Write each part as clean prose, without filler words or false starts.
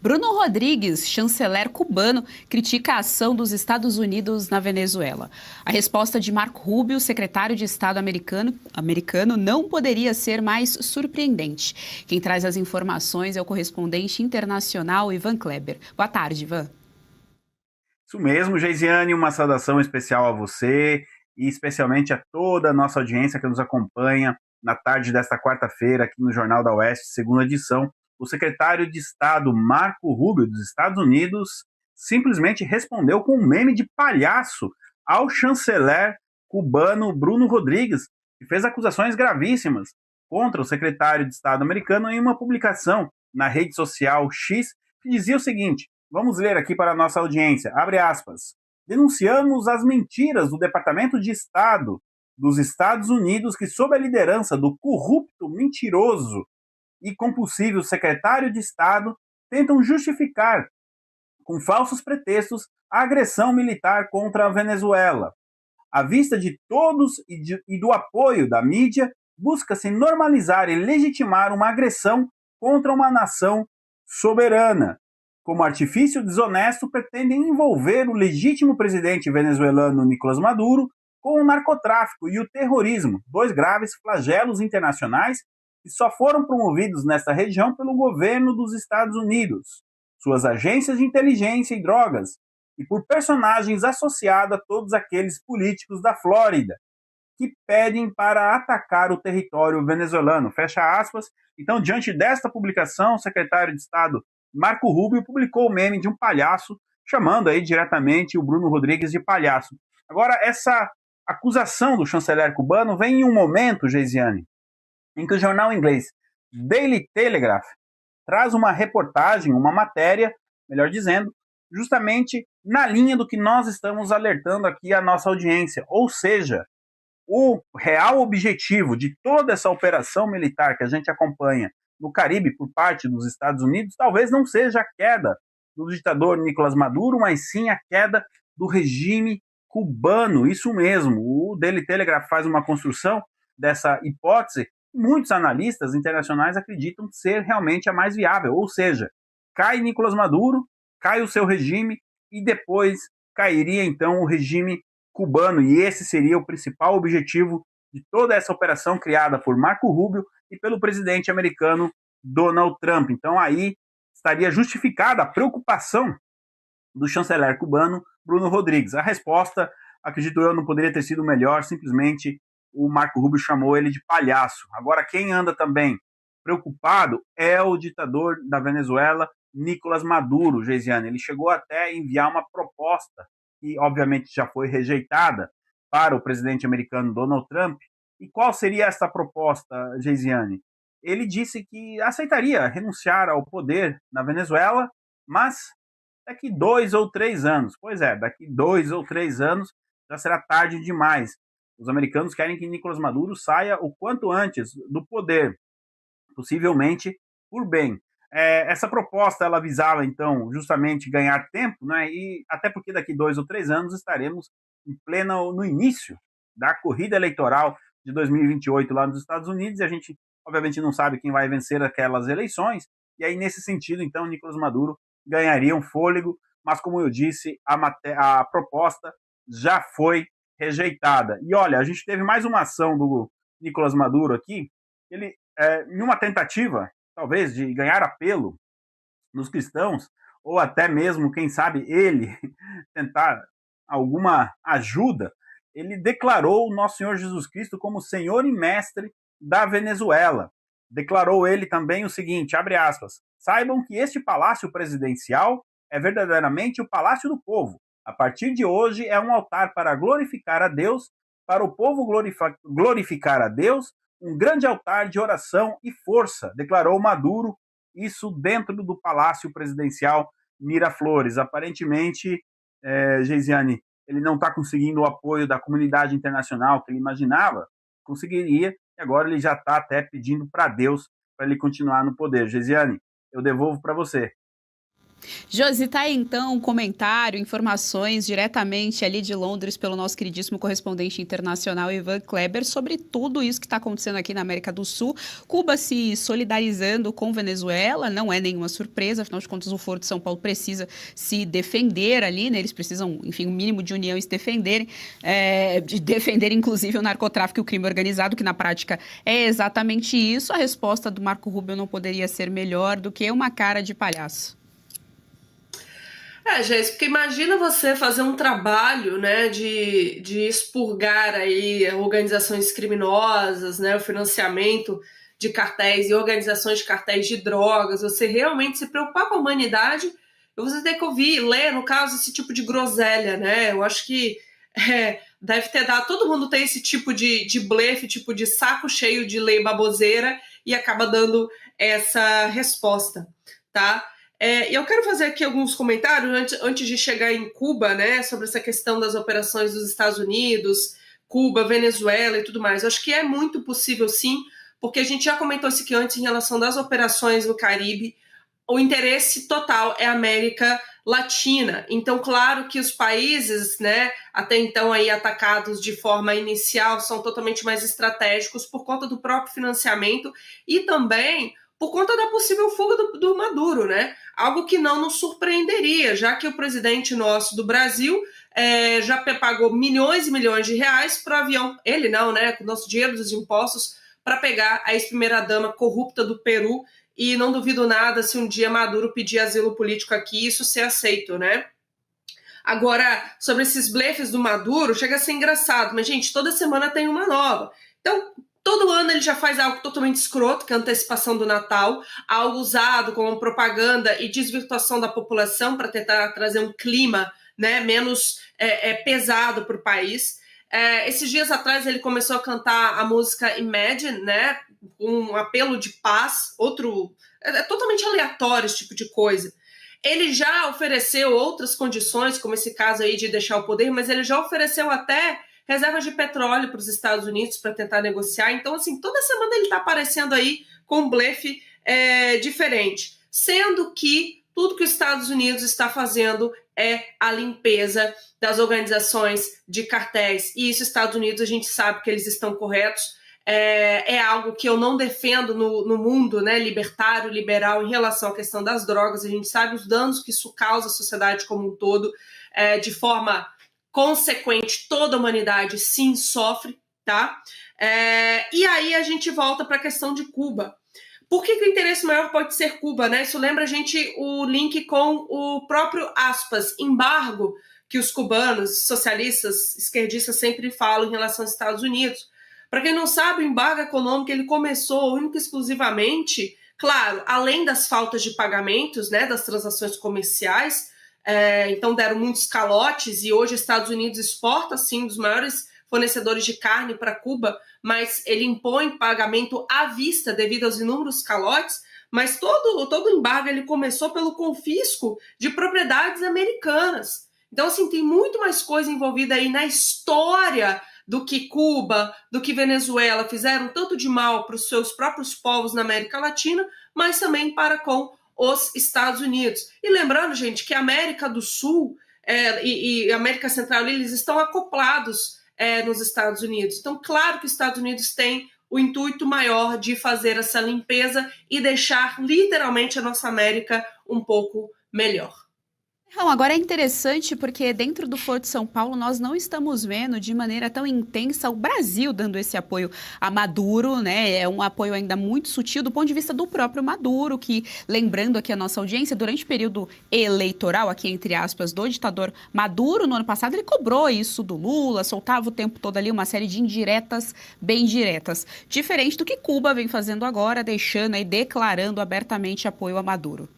Bruno Rodrigues, chanceler cubano, critica a ação dos Estados Unidos na Venezuela. A resposta de Marco Rubio, secretário de Estado americano, não poderia ser mais surpreendente. Quem traz as informações é o correspondente internacional Ivan Kleber. Boa tarde, Ivan. Isso mesmo, Geisiane, uma saudação especial a você e especialmente a toda a nossa audiência que nos acompanha na tarde desta quarta-feira aqui no Jornal da Oeste, segunda edição. O secretário de Estado Marco Rubio dos Estados Unidos simplesmente respondeu com um meme de palhaço ao chanceler cubano Bruno Rodrigues, que fez acusações gravíssimas contra o secretário de Estado americano em uma publicação na rede social X que dizia o seguinte: vamos ler aqui para a nossa audiência, abre aspas. Denunciamos as mentiras do Departamento de Estado dos Estados Unidos que, sob a liderança do corrupto, mentiroso e compulsível secretário de Estado, tentam justificar, com falsos pretextos, a agressão militar contra a Venezuela. À vista de todos e do apoio da mídia, busca-se normalizar e legitimar uma agressão contra uma nação soberana. Como artifício desonesto, pretendem envolver o legítimo presidente venezuelano Nicolás Maduro com o narcotráfico e o terrorismo, dois graves flagelos internacionais que só foram promovidos nesta região pelo governo dos Estados Unidos, suas agências de inteligência e drogas, e por personagens associados a todos aqueles políticos da Flórida que pedem para atacar o território venezuelano. Fecha aspas. Então, diante desta publicação, o secretário de Estado Marco Rubio publicou o meme de um palhaço, chamando aí diretamente o Bruno Rodrigues de palhaço. Agora, essa acusação do chanceler cubano vem em um momento, Geisiane, em que o jornal inglês Daily Telegraph traz uma reportagem, uma matéria, melhor dizendo, justamente na linha do que nós estamos alertando aqui à nossa audiência. Ou seja, o real objetivo de toda essa operação militar que a gente acompanha no Caribe por parte dos Estados Unidos talvez não seja a queda do ditador Nicolás Maduro, mas sim a queda do regime cubano. Isso mesmo, o Daily Telegraph faz uma construção dessa hipótese. Muitos analistas internacionais acreditam ser realmente a mais viável, ou seja, cai Nicolás Maduro, cai o seu regime e depois cairia então o regime cubano, e esse seria o principal objetivo de toda essa operação criada por Marco Rubio e pelo presidente americano Donald Trump. Então aí estaria justificada a preocupação do chanceler cubano Bruno Rodrigues. A resposta, acredito eu, não poderia ter sido melhor, simplesmente o Marco Rubio chamou ele de palhaço. Agora, quem anda também preocupado é o ditador da Venezuela, Nicolás Maduro, Geisiane. Ele chegou até a enviar uma proposta que obviamente já foi rejeitada para o presidente americano Donald Trump. E qual seria essa proposta, Geisiane? Ele disse que aceitaria renunciar ao poder na Venezuela, mas daqui 2 ou 3 anos. Pois é, daqui 2 ou 3 anos já será tarde demais. Os americanos querem que Nicolás Maduro saia o quanto antes do poder, possivelmente por bem. Essa proposta ela visava então justamente ganhar tempo, né? E até porque daqui 2 ou 3 anos estaremos no início da corrida eleitoral de 2028 lá nos Estados Unidos, e a gente obviamente não sabe quem vai vencer aquelas eleições, e aí nesse sentido então Nicolás Maduro ganharia um fôlego, mas como eu disse, a proposta já foi rejeitada. E olha, a gente teve mais uma ação do Nicolás Maduro aqui, ele em uma tentativa talvez de ganhar apelo nos cristãos, ou até mesmo, quem sabe, ele tentar alguma ajuda, ele declarou o nosso Senhor Jesus Cristo como Senhor e Mestre da Venezuela. Declarou ele também o seguinte, abre aspas, saibam que este palácio presidencial é verdadeiramente o palácio do povo. A partir de hoje é um altar para glorificar a Deus, para o povo glorificar a Deus, um grande altar de oração e força, declarou Maduro, isso dentro do Palácio Presidencial Miraflores. Aparentemente, Geisiane, ele não está conseguindo o apoio da comunidade internacional que ele imaginava, conseguiria, e agora ele já está até pedindo para Deus para ele continuar no poder. Geisiane, eu devolvo para você. Josi, tá aí então um comentário, informações diretamente ali de Londres pelo nosso queridíssimo correspondente internacional Ivan Kleber sobre tudo isso que está acontecendo aqui na América do Sul. Cuba se solidarizando com Venezuela, não é nenhuma surpresa, afinal de contas o Foro de São Paulo precisa se defender ali, né? Eles precisam, enfim, um mínimo de união e se defenderem, de defender inclusive o narcotráfico e o crime organizado, que na prática é exatamente isso. A resposta do Marco Rubio não poderia ser melhor do que uma cara de palhaço. Jéssica, porque imagina você fazer um trabalho, né, de expurgar aí organizações criminosas, né, o financiamento de cartéis e organizações de cartéis de drogas, você realmente se preocupar com a humanidade, você tem que ouvir, ler, no caso, esse tipo de groselha, né, eu acho que deve ter dado, todo mundo tem esse tipo de blefe, tipo de saco cheio de lei baboseira e acaba dando essa resposta, tá? E eu quero fazer aqui alguns comentários antes de chegar em Cuba, né, sobre essa questão das operações dos Estados Unidos, Cuba, Venezuela e tudo mais. Eu acho que é muito possível, sim, porque a gente já comentou isso aqui antes em relação das operações no Caribe. O interesse total é a América Latina. Então, claro que os países, né, até então aí atacados de forma inicial, são totalmente mais estratégicos por conta do próprio financiamento e também por conta da possível fuga do Maduro, né? Algo que não nos surpreenderia, já que o presidente nosso do Brasil já pagou milhões e milhões de reais para o avião, ele não, né? Com o nosso dinheiro dos impostos, para pegar a ex-primeira-dama corrupta do Peru, e não duvido nada se um dia Maduro pedir asilo político aqui, isso ser aceito, né? Agora, sobre esses blefes do Maduro, chega a ser engraçado, mas, gente, toda semana tem uma nova. Então, todo ano ele já faz algo totalmente escroto, que é a antecipação do Natal, algo usado como propaganda e desvirtuação da população para tentar trazer um clima, né, menos pesado para o país. Esses dias atrás ele começou a cantar a música Imagine, né, um apelo de paz, totalmente aleatório esse tipo de coisa. Ele já ofereceu outras condições, como esse caso aí de deixar o poder, mas ele já ofereceu até reservas de petróleo para os Estados Unidos para tentar negociar. Então, assim, toda semana ele está aparecendo aí com um blefe diferente. Sendo que tudo que os Estados Unidos está fazendo é a limpeza das organizações de cartéis. E isso, Estados Unidos, a gente sabe que eles estão corretos. É algo que eu não defendo no mundo, né, libertário, liberal, em relação à questão das drogas. A gente sabe os danos que isso causa à sociedade como um todo, de forma consequente, toda a humanidade sim sofre, tá? E aí a gente volta para a questão de Cuba. Por que o interesse maior pode ser Cuba, né? Isso lembra a gente o link com o próprio, aspas, embargo que os cubanos, socialistas, esquerdistas sempre falam em relação aos Estados Unidos. Para quem não sabe, o embargo econômico ele começou única e exclusivamente, claro, além das faltas de pagamentos, né, das transações comerciais, então deram muitos calotes e hoje os Estados Unidos exporta, sim, dos maiores fornecedores de carne para Cuba, mas ele impõe pagamento à vista devido aos inúmeros calotes, mas todo o embargo ele começou pelo confisco de propriedades americanas. Então, assim, tem muito mais coisa envolvida aí na história do que Cuba, do que Venezuela fizeram tanto de mal para os seus próprios povos na América Latina, mas também para com os Estados Unidos. E lembrando, gente, que a América do Sul e América Central, eles estão acoplados nos Estados Unidos. Então, claro que os Estados Unidos têm o intuito maior de fazer essa limpeza e deixar literalmente a nossa América um pouco melhor. Não, agora é interessante porque dentro do Foro de São Paulo nós não estamos vendo de maneira tão intensa o Brasil dando esse apoio a Maduro, né? É um apoio ainda muito sutil do ponto de vista do próprio Maduro, que, lembrando aqui a nossa audiência, durante o período eleitoral, aqui entre aspas, do ditador Maduro, no ano passado, ele cobrou isso do Lula, soltava o tempo todo ali uma série de indiretas bem diretas. Diferente do que Cuba vem fazendo agora, deixando e declarando abertamente apoio a Maduro.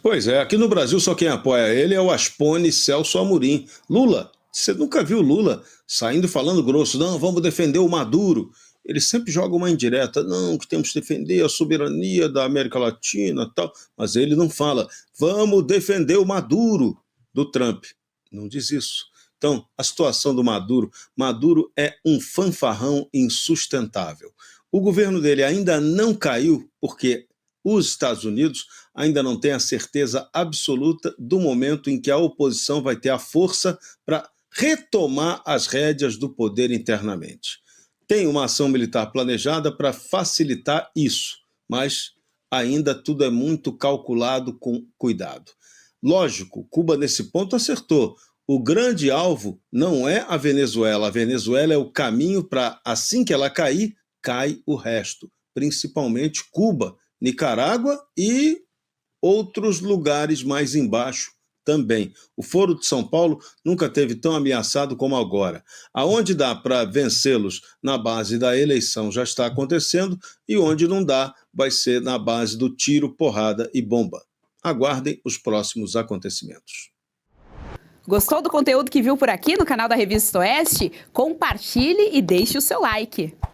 Pois é, aqui no Brasil só quem apoia ele é o Aspone Celso Amorim. Lula, você nunca viu Lula saindo falando grosso, não, vamos defender o Maduro. Ele sempre joga uma indireta, não, que temos que defender a soberania da América Latina e tal, mas ele não fala, vamos defender o Maduro do Trump. Não diz isso. Então, a situação do Maduro é um fanfarrão insustentável. O governo dele ainda não caiu porque os Estados Unidos ainda não têm a certeza absoluta do momento em que a oposição vai ter a força para retomar as rédeas do poder internamente. Tem uma ação militar planejada para facilitar isso, mas ainda tudo é muito calculado com cuidado. Lógico, Cuba nesse ponto acertou. O grande alvo não é a Venezuela. A Venezuela é o caminho para, assim que ela cair, cai o resto, principalmente Cuba, Nicarágua e outros lugares mais embaixo também. O Foro de São Paulo nunca teve tão ameaçado como agora. Aonde dá para vencê-los na base da eleição já está acontecendo, e onde não dá vai ser na base do tiro, porrada e bomba. Aguardem os próximos acontecimentos. Gostou do conteúdo que viu por aqui no canal da Revista Oeste? Compartilhe e deixe o seu like.